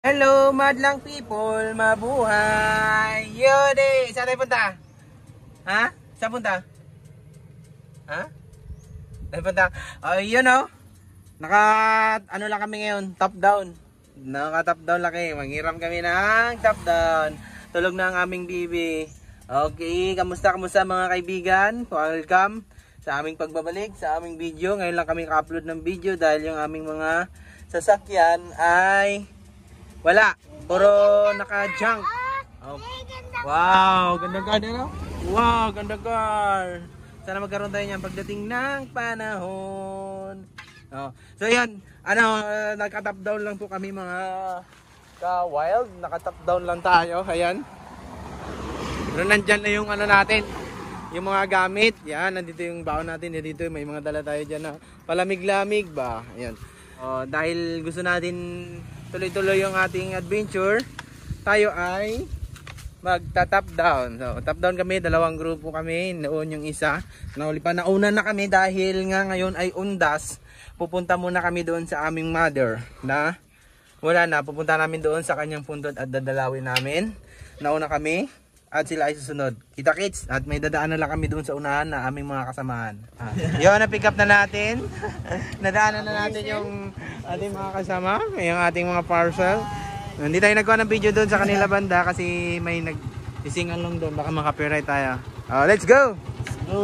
Hello, madlang people, mabuhay! Yode! Saan tayo punta? Ha? Saan punta? Ha? Saan punta? Yun o. Ano lang kami ngayon? Top down. Naka-top down lang kayo. Manghiram kami ng top down. Tulog na ang aming bibi. Okay, kamusta mga kaibigan? Welcome sa aming pagbabalik, sa aming video. Ngayon lang kami ka-upload ng video dahil yung aming mga sasakyan ay wala. Puro naka-junk. Okay. Wow, ganda car no? Wow, ganda car. Sana magkaroon tayo niyan pagdating ng panahon. So yan, naka-top down lang po kami mga ka-wild. Naka-top down lang tayo. Ayan. Pero nandyan na yung natin. Yung mga gamit. Yan, nandito yung baon natin. Dito may mga dala tayo dyan na palamig-lamig ba. Ayan. Dahil gusto natin tuloy-tuloy yung ating adventure, tayo ay magta-top down. So, top down kami, dalawang grupo kami. Noon yung isa. Nauna na kami dahil nga ngayon ay undas. Pupunta muna kami doon sa aming mother na wala na. Pupunta namin doon sa kanyang puntot at dadalawin namin. Nauna kami at sila ay susunod. Kita kits. At may dadaan na lang kami doon sa unahan na aming mga kasamahan. Yun, na-pick up na natin. Nadaanan na natin yung ating mga kasama. Yung ating mga parcel. Hindi tayo nagkuha ng video doon sa kanila banda kasi may nagsisingan lang doon. Baka maka-copyright tayo. Let's go!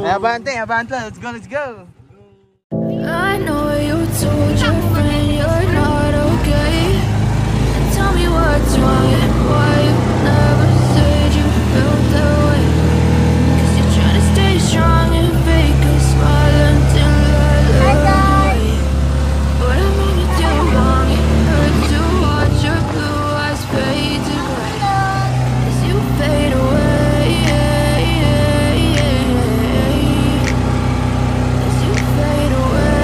Abante! Let's go! I know you told your friend you're not okay. Tell me what's wrong and why you never said you felt that way. 'Cause you're trying to stay strong and fake a smile until I look away. But I'm only too long, it hurts to watch your blue eyes fade to gray as you fade away. As you fade away.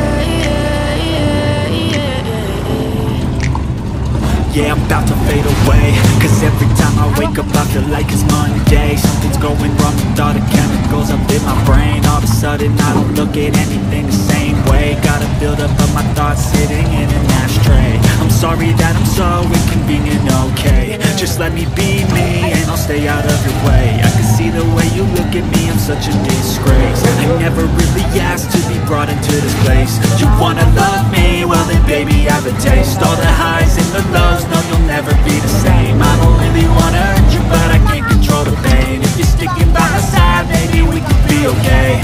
Yeah, I'm about to fade away. Cause every time I wake up I feel like it's Monday. Something's going wrong with all the chemicals up in my brain. All of a sudden I don't look at anything the same way. Gotta build up of my thoughts sitting in an ashtray. I'm sorry that I'm so inconvenient, okay. Just let me be me and I'll stay out of your way. I can see the way you look at me, I'm such a disgrace. I never really asked to be brought into this place. You wanna love me? Well then baby I have a taste. All the highs and the lows, no you'll never be the same. I don't really wanna hurt you but I can't control the pain. If you're sticking by my side, maybe we could be okay.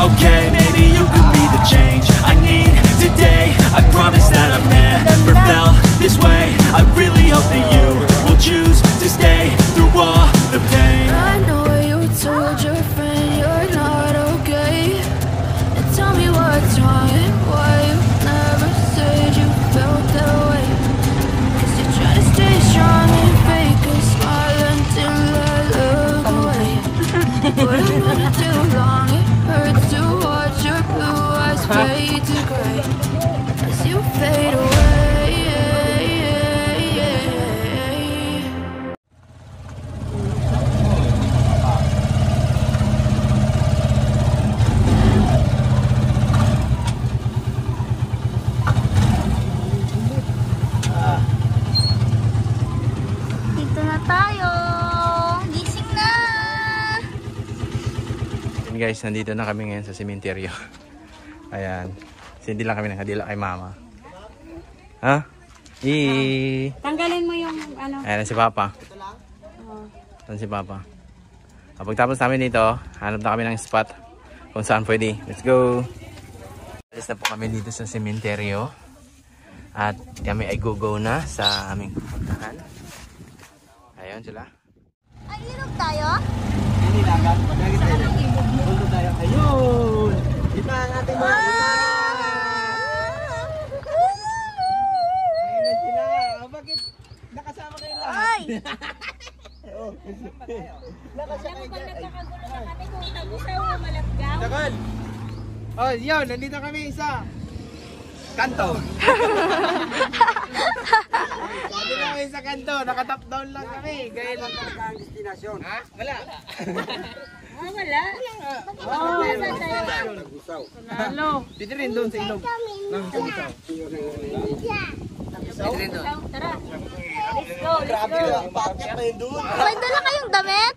Okay, maybe you could be the change I need today. I promise that I've never felt this way. I really hope that you will choose to stay through all the pain. I know you told your friend you're not okay. And tell me what's wrong and why you never said you felt that way. 'Cause you're trying to stay strong and fake a smile until I look away. But I'm gonna too long, it hurts to watch your blue eyes fade to gray as you fade away. Dito na tayo. Gising na. Yan guys, nandito na kami ngayon sa sementeryo. Ayan. Hindi lang kami nakadila kay mama. Ha? Tanggalin mo yung Ayan si Papa. Ayan si Papa. Pagtapos namin dito, hanap na kami ng spot kung saan pwede. Let's go! Alis na po kami dito sa sementeryo. At kami ay go-go na sa aming pupuntahan. Ayun sila. Ay, ilog tayo? Hindi dagat. Madagit tayo. Ilog tayo. Ayun! Ito ang ating mga ayun na sila. Bakit nakasama kayo lahat? Ay! Nakasama kayo dyan. Nagkakagulo na kami kung tagusaw o malapgaw. Takal! Yun. Nandito kami sa kanto. Nandito kami sa kanto. Nakatop down lang kami. Gaya lang talaga ang destinasyon. Ha? Wala. Wala. Wala tayo. Hello. Dito rin doon sa ilog. Lang sa isaw. Dito rin doon. Tara. Grabe lang, bakit pa yun doon? May dala kayong damit?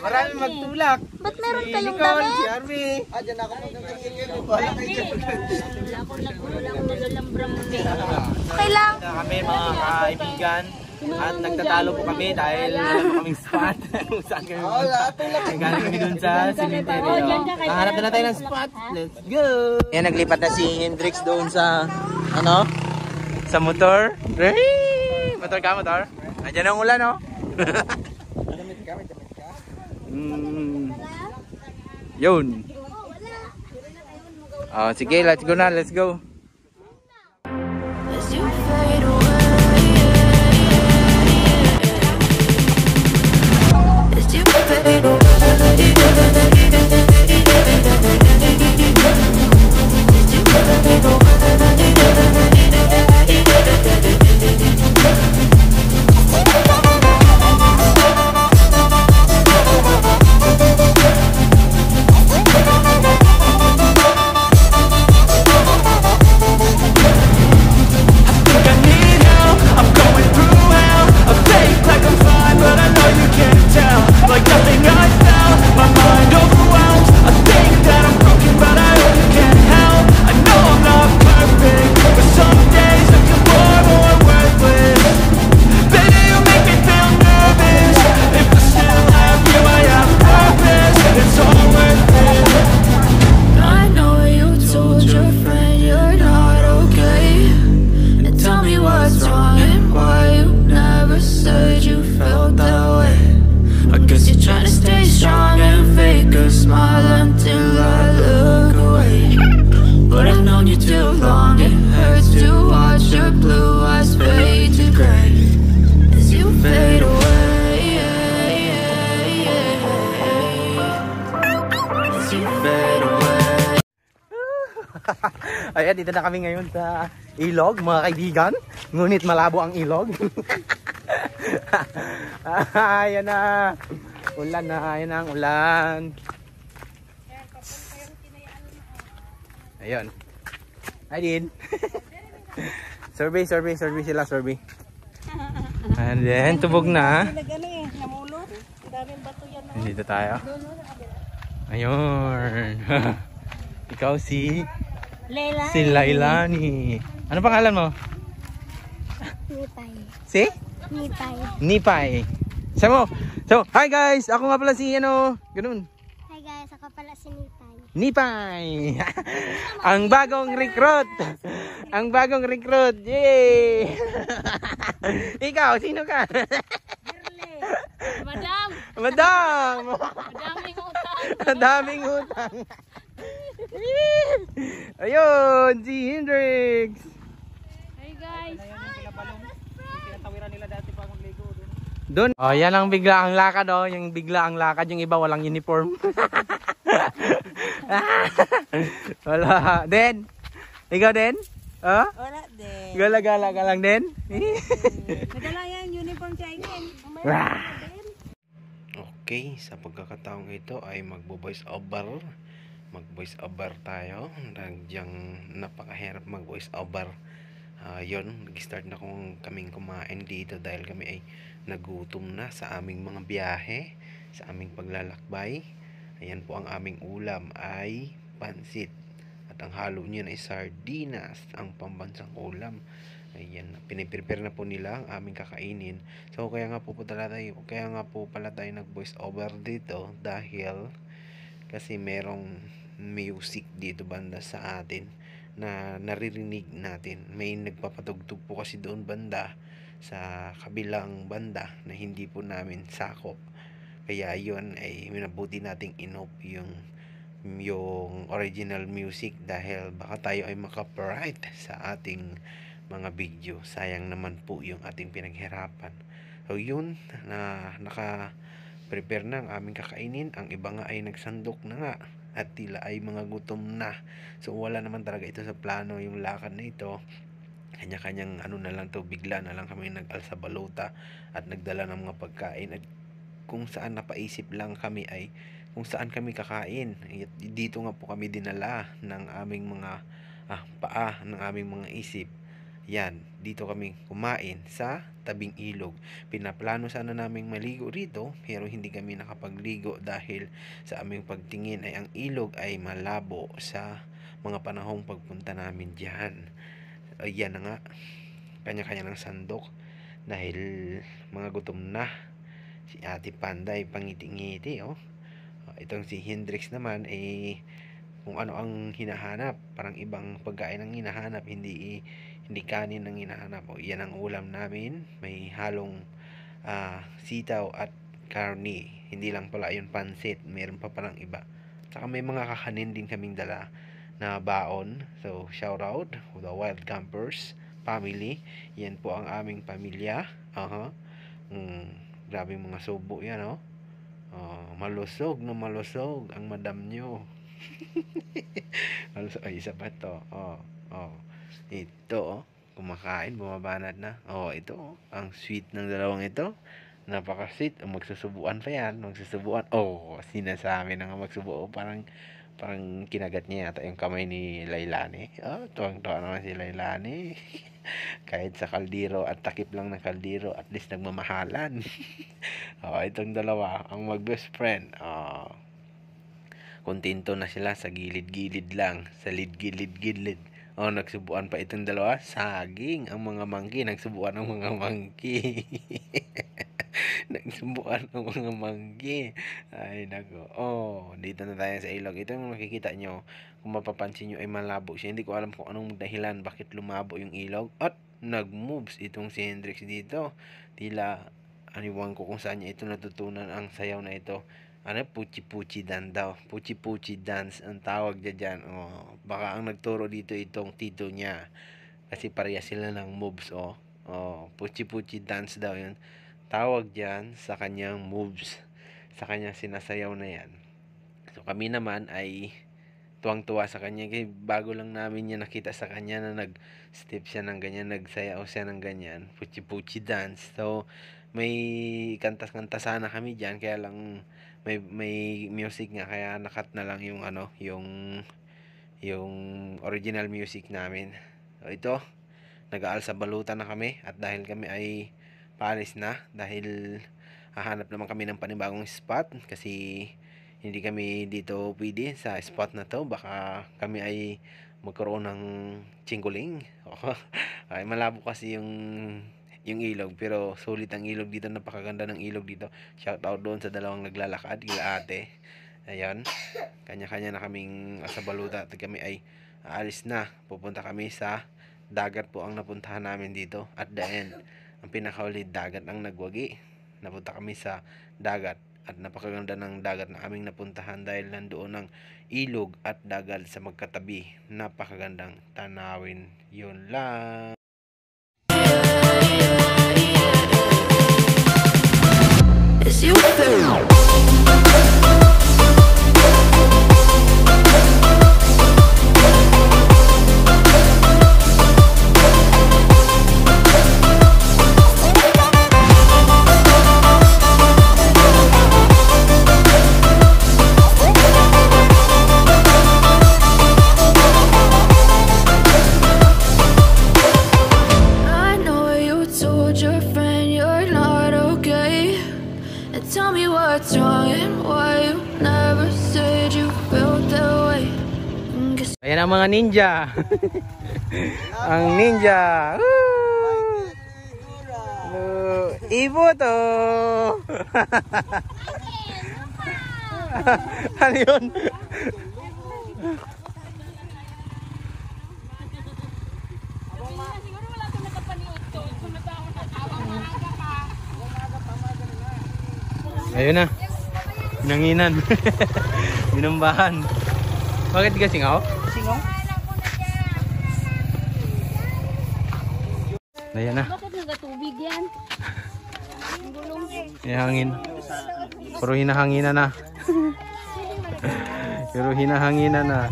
Maraming magtulak. Ba't meron Si kayong Nicole, damit? si Army. Diyan ako magkakingin. Wala kayo. Okay lang. Kami mga kaibigan. At nagtatalo po kami dahil wala po kaming spot. Kung saan kami galing kami dun sa cemetery. Hanap na tayo ng spot. Let's go! Yan, naglipat na si Hendrix doon sa, ano? Sa motor. Hey! Motor ka, motor? Nandiyan ang ulan, oh. Yun. Oh, sige, let's go na, let's go. As you fade away, as you fade away, as you fade away. Ayan, dito na kami ngayon sa ilog, mga kaibigan. Ngunit malabo ang ilog. Ayan na. Ulan na, ayan na ang ulan. Ayun. I did. survey sila, survey. And then, tubog na. Dito tayo. Ayun. Ikaw si Lailani. Ano pangalan mo? Nipay. Si? Nipay. Nipay. So, hi guys! Ako nga pala si ganun. Hi guys, ako pala si Nipay. Nipay! Ang bagong recruit! Ang bagong recruit! Yay! Ikaw, sino ka? Madam! Madam! Madaming utang! Madaming utang! Ayun, si Hendrix! Hi guys! Doon. Oh, yan ang bigla ang lakad, oh. Yung bigla ang lakad, yung iba walang uniform. Wala. Den? Ikaw din? Oh? Wala din. Gala-gala ka lang din? Madala yan, uniform siya din. Okay, sa pagkakataong ito ay magbo-voice over. Mag-voice over tayo. Nagyang napakahirap mag-voice over. Yun, nag-start na kaming kumain dito dahil kami ay nagutom na sa aming mga biyahe, sa aming paglalakbay. Ayan po ang aming ulam ay pansit. At ang halo niyan ay sardinas, ang pambansang ulam. Ayan, piniprepare na po nila ang aming kakainin. So kaya nga po pala tayo nag-voice over dito dahil kasi merong music dito banda sa atin na naririnig natin. May nagpapatugtog po kasi doon banda sa kabilang banda na hindi po namin sakop. Kaya yun ay minabuti nating inop yung original music dahil baka tayo ay maka-copyright sa ating mga video. Sayang naman po yung ating pinaghirapan. So yun, na naka-prepare na ang aming kakainin. Ang iba nga ay nagsandok na nga at tila ay mga gutom na. So wala naman talaga ito sa plano yung lakad na ito. Kanya-kanyang na lang to, bigla na lang kami nag-alsa balota at nagdala ng mga pagkain. At kung saan napaisip lang kami ay kung saan kami kakain. Dito nga po kami dinala ng aming mga paa, ng aming mga isip. Yan, dito kami kumain sa tabing ilog. Pinaplano sana naming maligo rito, pero hindi kami nakapagligo dahil sa aming pagtingin ay ang ilog ay malabo sa mga panahong pagpunta namin diyan. Ayan na nga, kanya-kanya ng sandok dahil mga gutom na. Si Ate Panda ay pangiti-ngiti, oh. Itong si Hendrix naman ay kung ano ang hinahanap, parang ibang pagkain ang hinahanap, hindi kanin ang hinahanap. O, yan ang ulam namin, may halong sitaw at karni, hindi lang pala yun pansit, meron pa palang iba. Saka may mga kakanin din kaming dala na baon. So shout out to the Wild Campers family. Yan po ang aming pamilya. Grabe mga subo yan, oh. Malusog na malusog ang madam nyo. Ay, isa pa to. Ito, kumakain, bumabanat na. Ito, ang sweet ng dalawang ito. Napaka-sweet. Magsusubuan pa yan. Sinasabi na nga magsubuan. Parang kinagat niya yata yung kamay ni Lailani. Tuwang-tuwa naman si Lailani. Kahit sa kaldero at takip lang ng kaldero, at least nagmamahalan. Itong dalawa, ang mag-best friend. Kontento na sila sa gilid-gilid lang. Sa gilid-gilid. Nagsubuan pa itong dalawa. Saging. Ang mga mangki. Nagsubuan ng mga mangki. Nagsubuan ng mga mangki. Ay, nako. Dito na tayo sa ilog. Ito yung makikita nyo. Kung mapapansin nyo ay malabo siya. Hindi ko alam kung anong dahilan bakit lumabo yung ilog. At nag-moves itong si Hendrix dito. Tila, aniwan ko kung saan niya ito natutunan ang sayaw na ito. Puchi-puchi dance daw. Puchi-puchi dance ang tawag dyan. Baka ang nagturo dito itong tito niya. Kasi pareha sila ng moves. Puchi-puchi dance daw yun. Tawag dyan sa kanyang moves. Sa kanyang sinasayaw na yan. So kami naman ay tuwang-tuwa sa kanya. Kasi bago lang namin niya nakita sa kanya na nag-step siya ng ganyan. Nagsayaw siya ng ganyan. Puchi-puchi dance. So may kantas-kantas sana kami dyan. Kaya lang may music nga, kaya nakat na lang yung yung original music namin. So ito, nag-aal sa balutan na kami, at dahil kami ay paalis na, dahil hahanap naman kami ng panibagong spot, kasi hindi kami dito pwede sa spot na to. Baka kami ay magkaroon ng chingkuling. Ay, malabo kasi yung ilog, pero sulit ang ilog dito. Napakaganda ng ilog dito. Shout out doon sa dalawang naglalakad, kila ate. Ayan, kanya-kanya na kaming sa baluta, at kami ay aalis na. Pupunta kami sa dagat po ang napuntahan namin dito. At the end, ang pinakauli, dagat ang nagwagi. Napunta kami sa dagat, at napakaganda ng dagat na aming napuntahan dahil nandoon ang ilog at dagat sa magkatabi. Napakagandang tanawin. Yun lang. It's you. I know you told your friend you're not okay. And tell me what's wrong and why you never said you felt that way. Ayan ang mga ninja. Ang ninja. Ibo to. Ano yun? Ayun na. Nanginan. Binumbahan. Bakit ka singaw? Singaw? Ayan na. Bakit nagatubig yan? Hangin. Puro hinahanginan na. Pero hinahanginan na.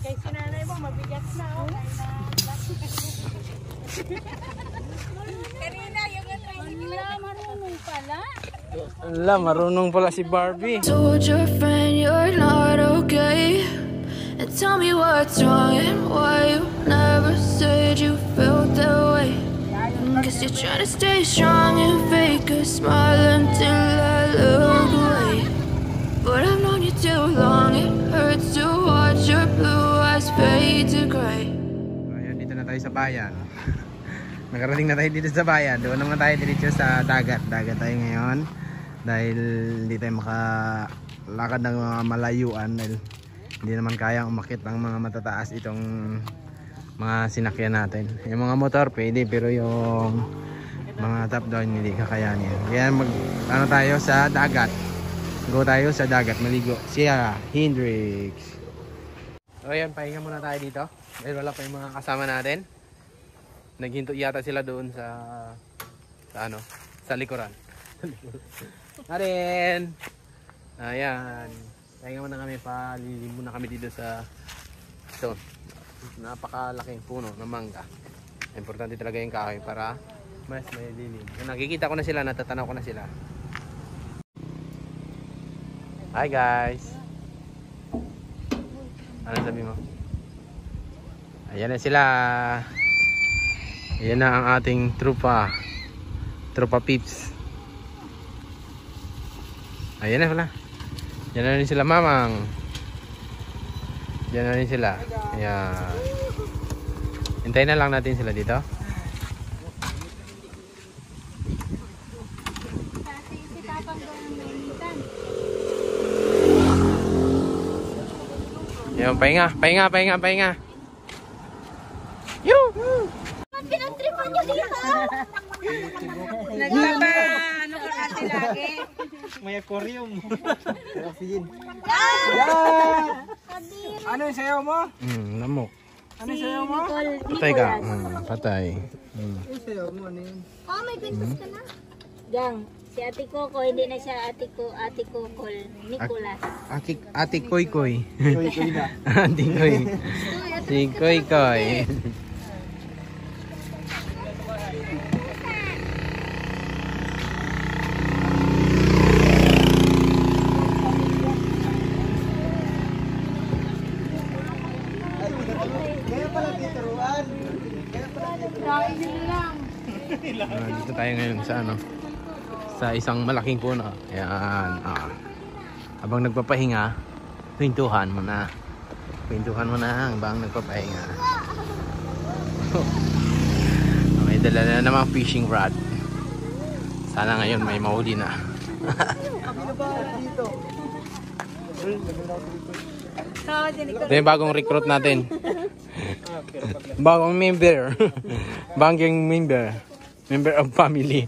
Kay sinanay mo, mabigat na. Kanina, yung marunong pala. Ala, marunong pala si Barbie. Told your friend you're not okay. And tell me what's wrong and why you never never said you felt that way. Guess you're trying to stay strong and fake a smile until I look away. But I've known you too long, it hurts to watch your blue eyes fade to gray. Ayun, dito na tayo sa bayan. Nakarating na tayo dito sa bayan. Doon naman tayo dito sa dagat. Dagat tayo ngayon. Dahil hindi tayo makalakad ng mga malayuan. Dahil hindi naman kayang umakit ang mga matataas itong mga sinakyan natin. Yung mga motor pwede, pero yung mga top down hindi kakayanin. Kaya ano tayo sa dagat. Go tayo sa dagat, maligo. Siya, Hendrix. So ayan, pahinga muna tayo dito. Dahil wala pa yung mga kasama natin. Naghinto yata sila doon sa likuran. Narin! Ayan. Pahinga muna kami, palilim muna kami dito sa ito. Napakalaking puno ng mangga. Importante talaga yung kahoy para mas may lilim. Nakikita ko na sila, natatanaw ko na sila. Hi guys! Ano sabi mo? Ayan na sila. Ayan na ang ating trupa. Trupa peeps. Ayan na pala. Diyan na rin sila mamang. Diyan na rin sila. Ayan. Hintayin na lang natin sila dito. Ayan, pahinga. Yoo! Pinagtripan niyo dito. Naglaba, ano ka kasi lagi? May aquarium. Ano yung sayaw mo? Lamok. Ano yung sayaw mo? Patay ka. Patay. Yung sayaw mo, ano yun? Oh, may pintos ka na. Jang, si Ate Coco, hindi na siya Ate Coco, Nicolas. Ate Koy Koy. Koy na. Ate Koy. Si Koy Koy. Kaya pala dito, Ruan. Dito tayo ngayon sa isang malaking puno. Ayan. Habang nagpapahinga, kwentuhan mo na habang nagpapahinga. May dala na namang fishing rod. Sana ngayon may mahuli na. Ito yung bagong recruit natin. Bagong member. Bagong member. Member of family.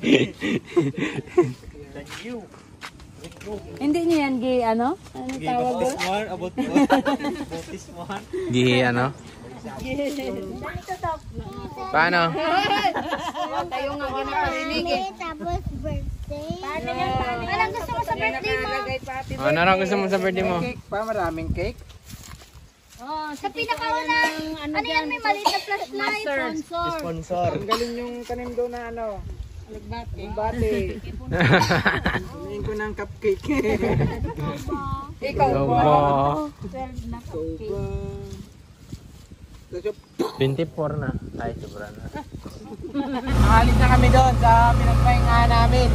Hindi niya yan, gay, ano? Ano tawag doon? Gihi ano? Paano? Tayo nga ginaparinig eh. Tapos birthday. Paano yan? Anong gusto mo sa birthday mo? Ano lang gusto mo sa birthday mo? Cake pa, maraming cake. Sa pinakaunang, ano yan, may maliit na flashlight. Sponsor. Sponsor. Ang galing yung tanim doon na ano. Yung bate. Hinayin ko ng cupcake. Ikaw Ikaw ba? ba? 12 na cupcake. 24 na. Ay, sobra na. Nakalit na kami doon sa pinagpahingahan namin.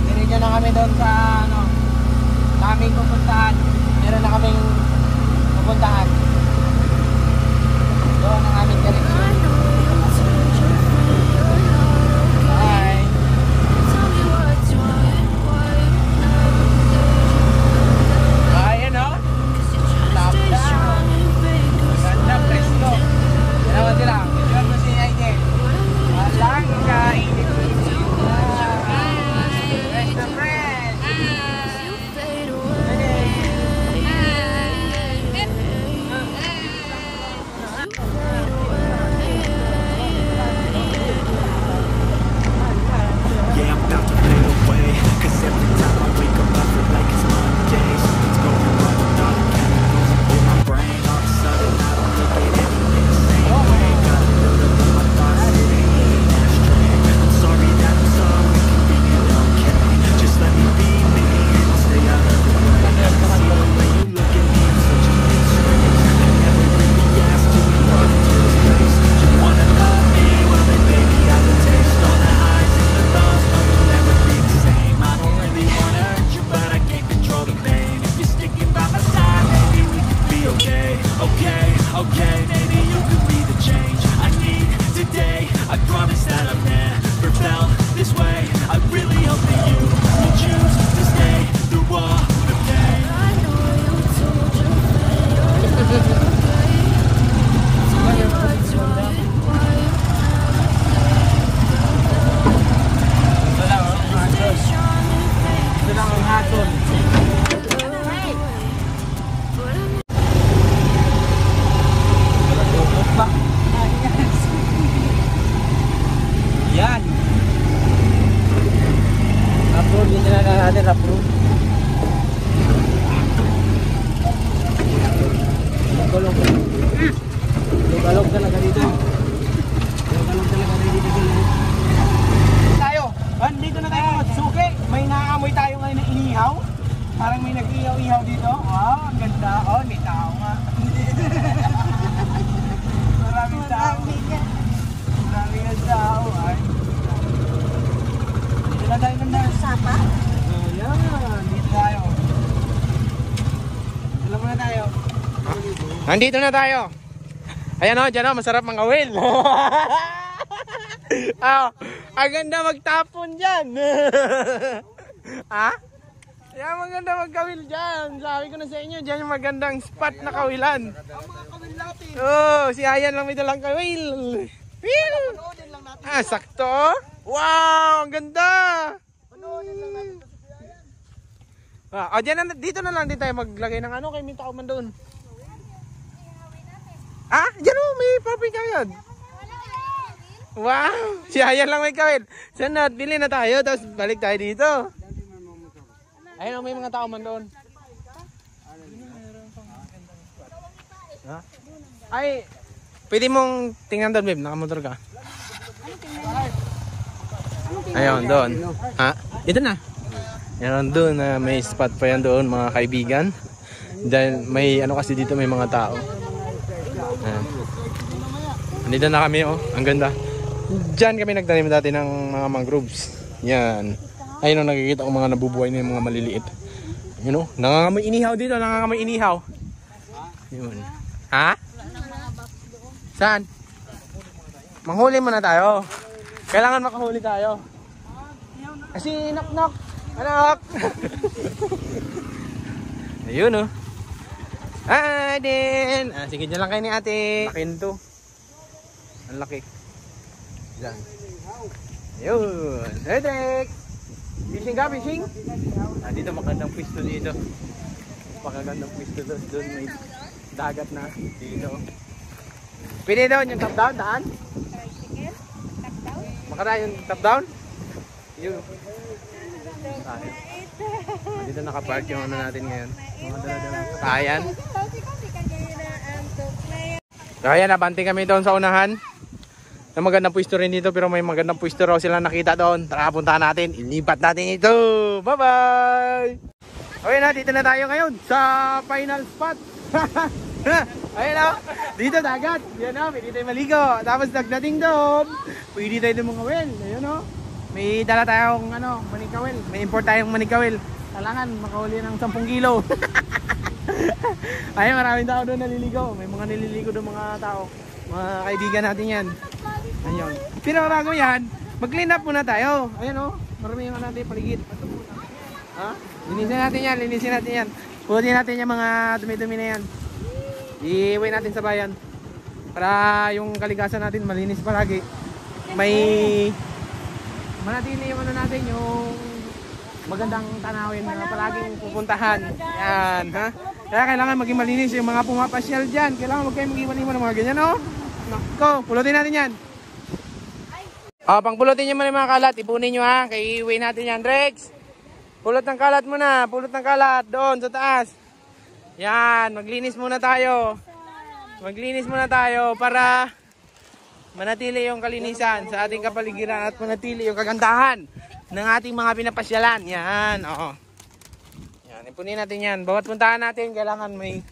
Diretso na kami doon sa aming pupuntahan. Meron na kaming pupuntahan. Doon ang aming direksyon. Bye! Tell me what's wrong, why you never Ayan o. stay strong and fake a Ganda, presto. Dalawa sila. Yun mo si Aide. Walang kainit. Presto friend. fade away. Fade away. mapa? Ayan, dito tayo. Alam mo na tayo. Nandito na tayo. Ayan o, dyan o, masarap mangawil. Ang ganda magtapon dyan. Ha? Yan, maganda magkawil dyan. Sabi ko na sa inyo, dyan yung magandang spot na kawilan. Oh, si Ayan lang may dalang kawil. Wheel! Sakto. Wow, ang ganda. Dito na lang din tayo maglagay ng ano, kay Minta man doon. Dyan o, may paprika yan. Wow, si Ayan lang may kawil. Sunod, bili na tayo, tapos balik tayo dito. Ayun, may mga tao man doon. Ay, pwede mong tingnan doon, babe. Nakamotor ka. Ayun, doon. Dito na. Ayun, doon. May spot pa yan doon, mga kaibigan. Dahil may, ano kasi dito, may mga tao. Ayan. Nandito na kami, oh. Ang ganda. Diyan kami nagtanim dati ng mga mangroves. Yan. Ayun ang nakikita ko mga nabubuhay na yung mga maliliit. You know, nangangamoy inihaw dito, nangangamoy inihaw. Yun. Ha? Saan? Manghuli muna tayo. Kailangan makahuli tayo. Kasi knock. Anak! Ayun oh. Din. Sige dyan lang kayo ni ate. Lakin to. Ang laki. Diyan. Ayun. Hey, Drake! Fishing ka, fishing? Dito magandang pwesto dito. Magandang pwesto doon. May dagat na dito. Pwede doon yung top down, daan? Makara yung top down? Yun. Dito nakapark yung ano natin ngayon. Mga dala-dala. Kayan. Kaya nabante kami doon sa unahan. Na magandang pwesto rin dito, pero may magandang pwesto raw sila nakita doon. Tara, puntahan natin. Ilipat natin ito. Bye-bye! Okay na, dito na tayo ngayon sa final spot. Ayun o, dito dagat. Yan o, pwede tayo maligo. Tapos nagdating doon, pwede tayo mga well. Ayun o, may dala tayong manikawel. May import tayong manikawel. Kailangan makahuli ng 10 kilo. Ayun, maraming tao doon naliligo. May mga nililigo doon mga tao. Mga kaibigan natin yan. Ayun. Pero bago yan, mag-clean up muna tayo. Ayun o, marami yung natin paligid. Linisin natin yan. Putin natin yung mga dumi-dumi na yan. Iuwi natin sa bayan. Para yung kalikasan natin malinis palagi. May manatili yung natin, yung magandang tanawin na palaging pupuntahan. Yan, ha? Kaya kailangan maging malinis yung mga pumapasyal dyan. Kailangan huwag kayo mag-iwan-iwan ng mga ganyan, no? Nako, pulutin natin yan. Pang pulutin nyo muna yung mga kalat. Ipunin nyo, ha? Kaya iuwi natin yan, Rex. Pulot ng kalat muna. Pulot ng kalat. Doon, sa taas. Yan, maglinis muna tayo. Maglinis muna tayo para manatili yung kalinisan sa ating kapaligiran at manatili yung kagandahan ng ating mga pinapasyalan. Yan, oo. Yan, ipunin natin yan. Bawat puntahan natin, kailangan may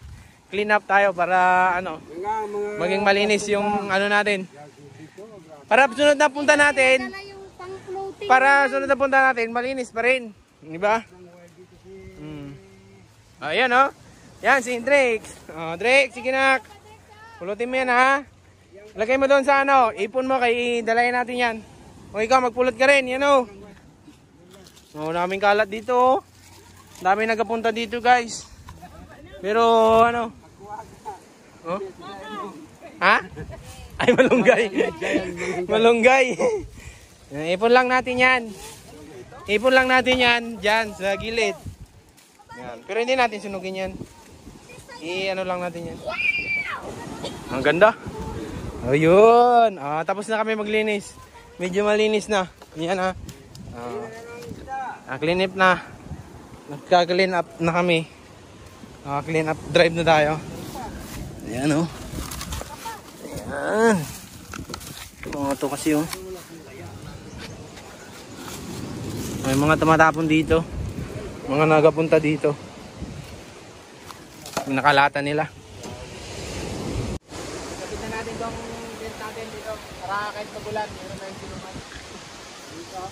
clean up tayo para maging malinis yung natin. Para sunod na punta natin, malinis pa rin. Di ba? Ayan o. Yan si Drake. Drake, sige nak. Pulutin mo yan ha. Lagay mo doon sa ipon mo kay dalayan natin yan. O ikaw magpulot ka rin, yan o. Daming kalat dito o. Daming nagapunta dito guys. Pero Ha? Ay malunggay. Malunggay. Ipon lang natin yan. Ipon lang natin yan dyan sa gilid. Yan. Pero hindi natin sunugin yan. Lang natin yan. Ang ganda. Ayun. Tapos na kami maglinis. Medyo malinis na. Yan ha. Clean up na. Nagka-clean up na kami. Clean up drive na tayo. Ayan o. Ayan. Mga to kasi o. May mga tumatapon dito. Mga nagapunta dito. Yung nakalata nila. Kapitan natin itong tent natin dito. Para kahit magulan, meron tayong sinuman. Dito.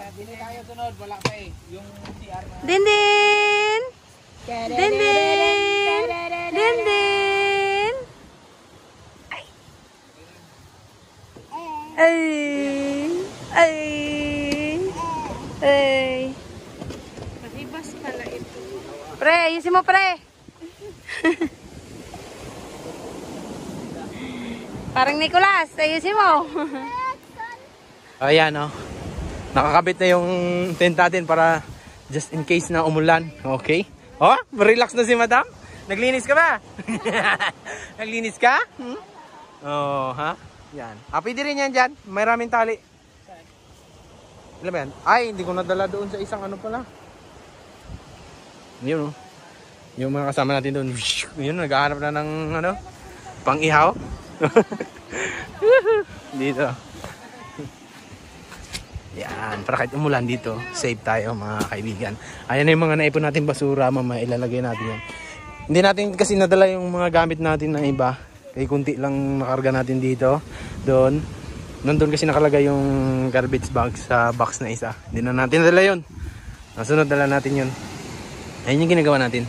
Hindi tayo sunod, wala pa eh. Yung CR na. Dindin! Dindin! Dindin! Ay! Ay! Ay! Mahibas pala ito. Pre, ayusin mo pre! Parang Nicolas, ayusin mo. Ayan, oh. Nakakabit na yung tent natin para just in case na umulan. Okay? Oh, relax na si madam. Naglinis ka ba? Naglinis ka? Hmm? Oh, ha? Yan. Pwede rin yan dyan. May raming tali. Alam mo yan? Ay, hindi ko nadala doon sa isang ano pala. Yun, oh. Yung mga kasama natin doon. Yun, naghahanap na ng ano, pang-ihaw. Dito. Yan, para kahit umulan dito, safe tayo mga kaibigan. Ayan na yung mga naipon natin basura, mamaya ilalagay natin yan. Hindi natin kasi nadala yung mga gamit natin na iba. Kaya kunti lang nakarga natin dito. Doon. Nandun kasi nakalagay yung garbage bag sa box na isa. Hindi na natin nadala yun. Nasunod dala natin yun. Ayun yung ginagawa natin.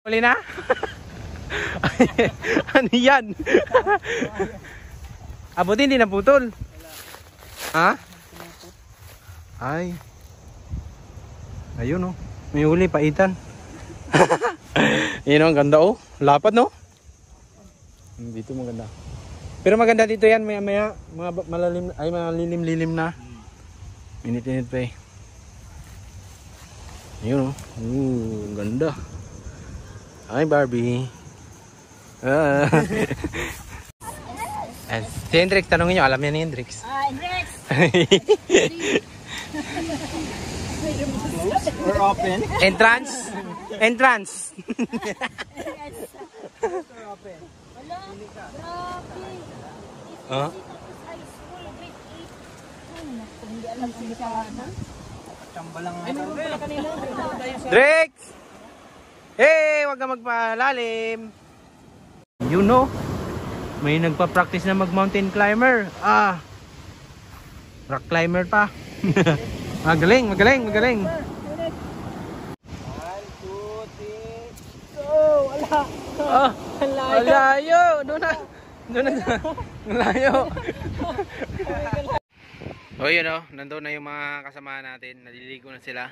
Huli na? Ano yan? Abuti hindi naputol. Ha? Ay. Ayun, oh. May huli, paitan. Yun, ang ganda, oh. Lapad, no? Dito maganda. Pero maganda dito yan, maya maya. Mga malalim, ay malilim-lilim na. Minit-minit pa eh. Ayun, oh. Ganda. Ay, Barbie. Si Hendrix, tanongin nyo, alam niya ni Hendrix. Hendrix! We're open. Entrance? Entrance! We're open. Wala, grabe. Huh? High school, grade 8. Ay, naku, hindi alam kung siya na. Chamba lang nga. Drix! Hey, wag ka magpalalim. You know, may nagpa-practice na mag-mountain climber. Rock climber pa. Magaling, magaling, magaling. 1, 2, 3. Oh, wala. Malayo. Doon na. Malayo. O yun o, nandun na yung mga kasama natin. Naliligo na sila.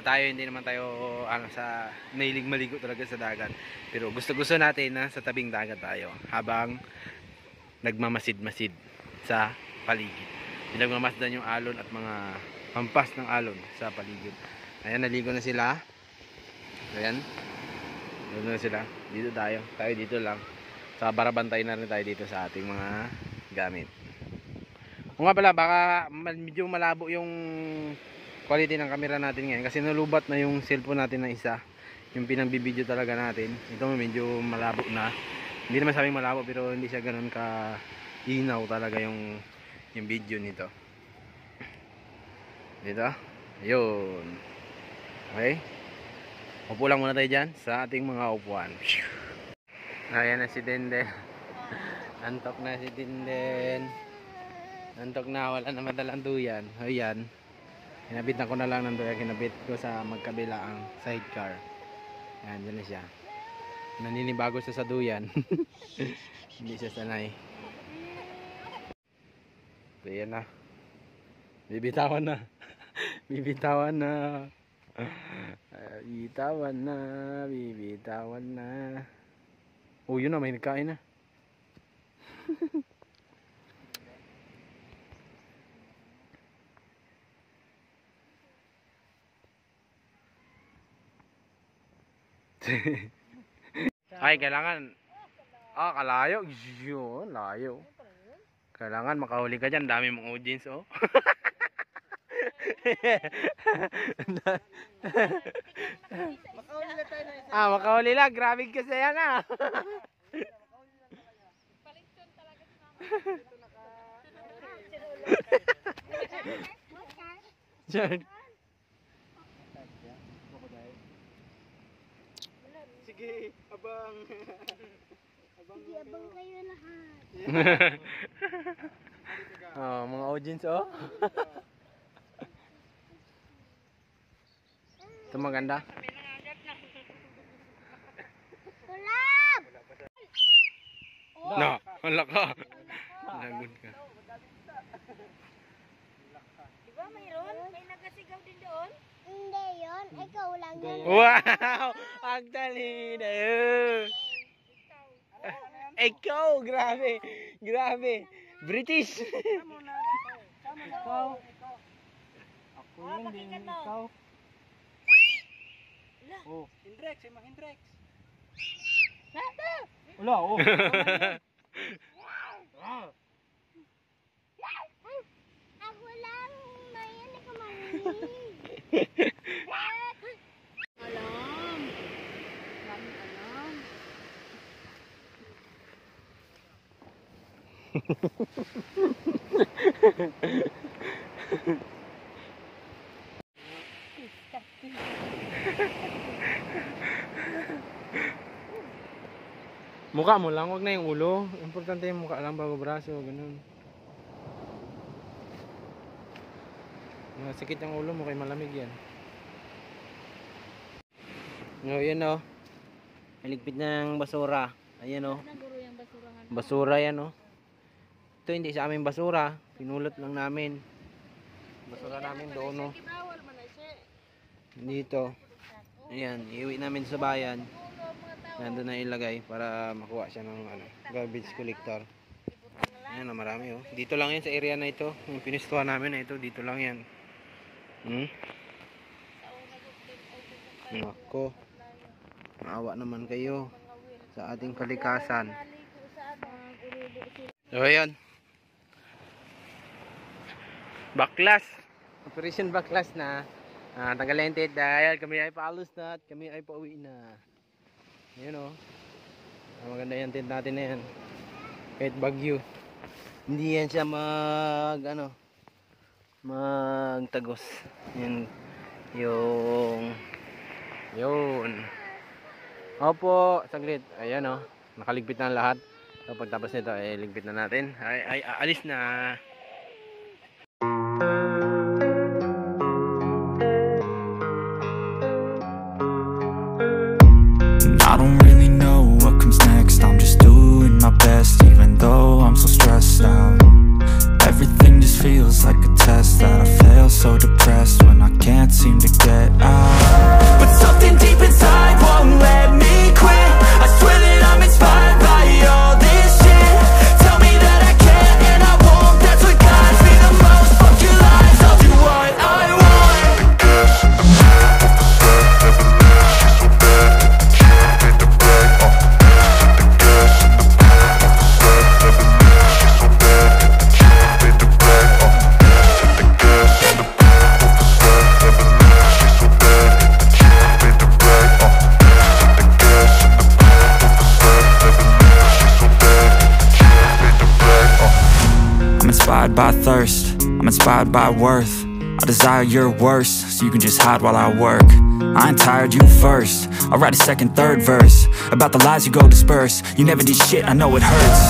Tayo hindi naman tayo sa nailig maligo talaga sa dagat. Pero gusto natin na sa tabing dagat tayo habang nagmamasid-masid sa paligid. Pinagmamasdan yung alon at mga pampas ng alon sa paligid. Ayan, naligo na sila. Ayan. Naligo na sila. Dito tayo. Tayo dito lang. Sa barabantay na rin tayo dito sa ating mga gamit. O nga pala, baka medyo malabo yung quality ng camera natin ngayon kasi nalubat na yung cellphone natin na isa, yung pinambibideo talaga natin. Ito medyo malabo na, hindi naman sabing malabo pero hindi siya ganun ka inaw talaga yung video nito dito. Ayun, okay, upo lang muna tayo dyan sa ating mga upuan. Ayan na si Denden. Antok na si Denden. Antok na, wala na madalang duyan. Ayan, kinabitan ko na lang ng doya, kinabit ko sa magkabilaang sidecar. Ayan, dyan na siya. Naninibago siya sa duyan. Hindi siya sanay. So, yan na. Bibitawan na. Bibitawan na. Bibitawan na. Bibitawan na. Oh, yun na, may nagkain na. Ay, kailangan kalayo. Yun, layo. Kailangan makahuli ka dyan. Dami mong audience, oh. Makahuli lang. Grabe kasi yan, Diyan. Sige, abang. Sige, abang kayo lahat. Mga audience, oh. Ito maganda. Kulab! No, wala ka. Lagod ka. Diba mayroon? May nagasigaw din doon? Hindi yun. Ikaw lang yun. Wow! Ang talino! Ikaw! Grabe! Grabe! British! Ikaw! Ako yun din. Ikaw! Oh. Hendrex! Ay mga Hendrex! Wala! Oh! Ako lang. Mayan, ikaw malinis. Alam. Maraming alam. Mukha mo lang, wag na yung ulo. Importante yung mukha lang bago braso, ganun. Sakit yung ulo mo kay malamig yan. No, yan o. Maligpit ng basura. Ayan o. Basura yan o. Ito hindi sa aming basura. Pinulot lang namin. Basura namin doon o. Dito. Ayan, iuwi namin sa bayan. Nandun na ilagay para makuha siya ng garbage collector. Ayan o, marami o. Dito lang yan sa area na ito. Yung pinistuhan namin na ito, dito lang yan. Nako. Maawa naman kayo sa ating kalikasan. So ayan. Baklas. Operation Baklas na. Tagalente dahil kami ay paalos na at kami ay pauwi na. Ayan o. Maganda yung tent natin na yan. Kahit bagyo. Hindi yan siya magtagos. Yan. Yun. Opo, saglit. Ayan o. Nakaligpit na lahat. So pagtapos nito ay ligpit na natin. Ay aalis na. I don't really know what comes next. I'm just doing my best, even though I'm so stressed out. Everything just feels like a test that I fail, so depressed when I can't seem to get out. But something deep inside won't let me quit. I swear that I'm inspired by all this shit. Tell me that I can and I won't. That's what guides me the most. Fuck your lies, I'll do what I want. By thirst, I'm inspired by worth. I desire your worst, so you can just hide while I work. I ain't tired, you first. I'll write a second, third verse about the lies you go disperse. You never did shit, I know it hurts.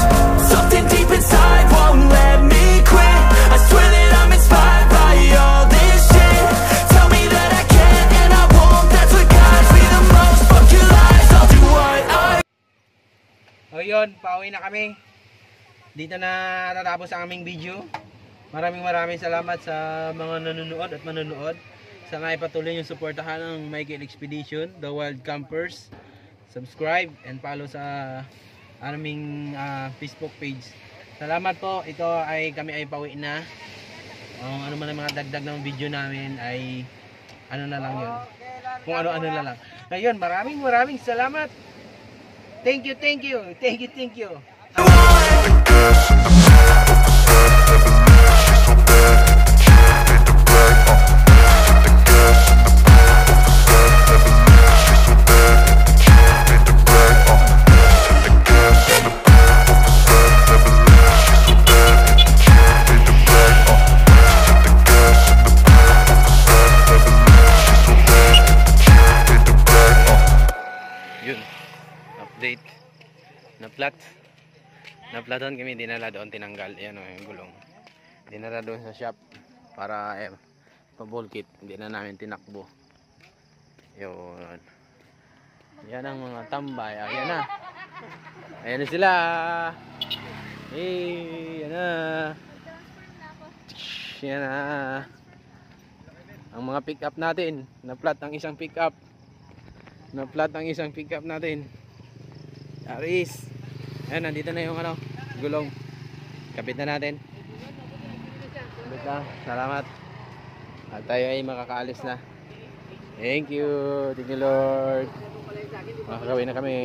Something deep inside won't let me quit. I swear that I'm inspired by all this shit. Tell me that I can and I won't. That's what guides me the most. Fuck your lies, I'll do what I. O yun, pauwi na kami. Dito na tatapos ang aming video. Maraming salamat sa mga nanonood at manonood. Sana ipatuloy yung suportahan ng Michael Expedition, The Wild Campers. Subscribe and follow sa aming Facebook page. Salamat po. Ito ay kami ay pauwi na. Ano man ang mga dagdag ng video namin ay ano na lang yun. Kung ano-ano na lang. Ngayon, maraming salamat. Thank you. Yun, update. Naplatan kami, dinala doon, tinanggal. Ayan o, yung gulong. Dinala doon sa shop para pabolkit. Hindi na namin tinakbo. Yun. Yan ang mga tambay. Ayan na. Ayan na sila. Hey, yan na. Yan na. Ang mga pick up natin. Na-flat ang isang pick up. Na-flat ang isang pick up natin. Aris. Ayan, nandito na yung ano, gulong. Kapit na natin. Kapit na. Salamat. At tayo ay makakaalis na. Thank you. Thank you, Lord. Makakawin na kami.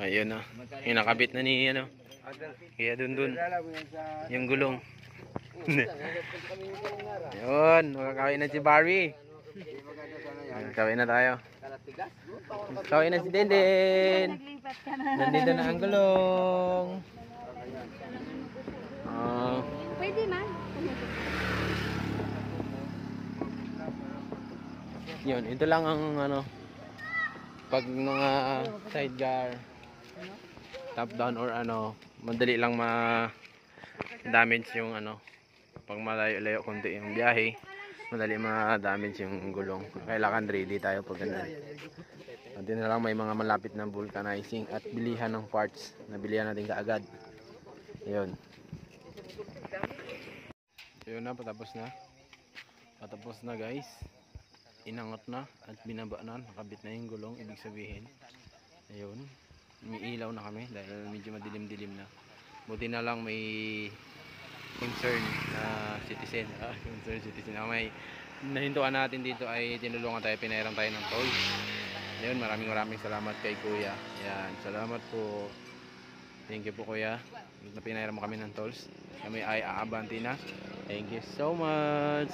Ayun na. Yung nakabit na ni ano. Kaya dun. Yung gulong. Yun. Makakawin na si Barry. Makakawin na tayo. Makakawin na si Denden. Nandito na ang gulong. Pwede man. Yun, ito lang ang ano, pag mga sidecar, top down or ano, madali lang ma-damage yung ano, pag malayo-layo konti yung biyahe, madali ma-damage yung gulong. Kailangan ready tayo pag ganun. At yun na lang, may mga malapit na vulcanizing at bilihan ng parts na bilihan natin kaagad. Yun. Yun na, patapos na. Patapos na guys. Inangat na at binaba na, nakabit na yung gulong, ibig sabihin ayun, may ilaw na kami dahil medyo madilim-dilim na. Buti na lang may concern na citizen, may nahintuan natin dito ay tinulungan tayo, pinairam tayo ng toll. Ayun, maraming salamat kay kuya. Yan, salamat po, thank you po kuya na pinairam mo kami ng tolls. Kami ay aabanti na, thank you so much.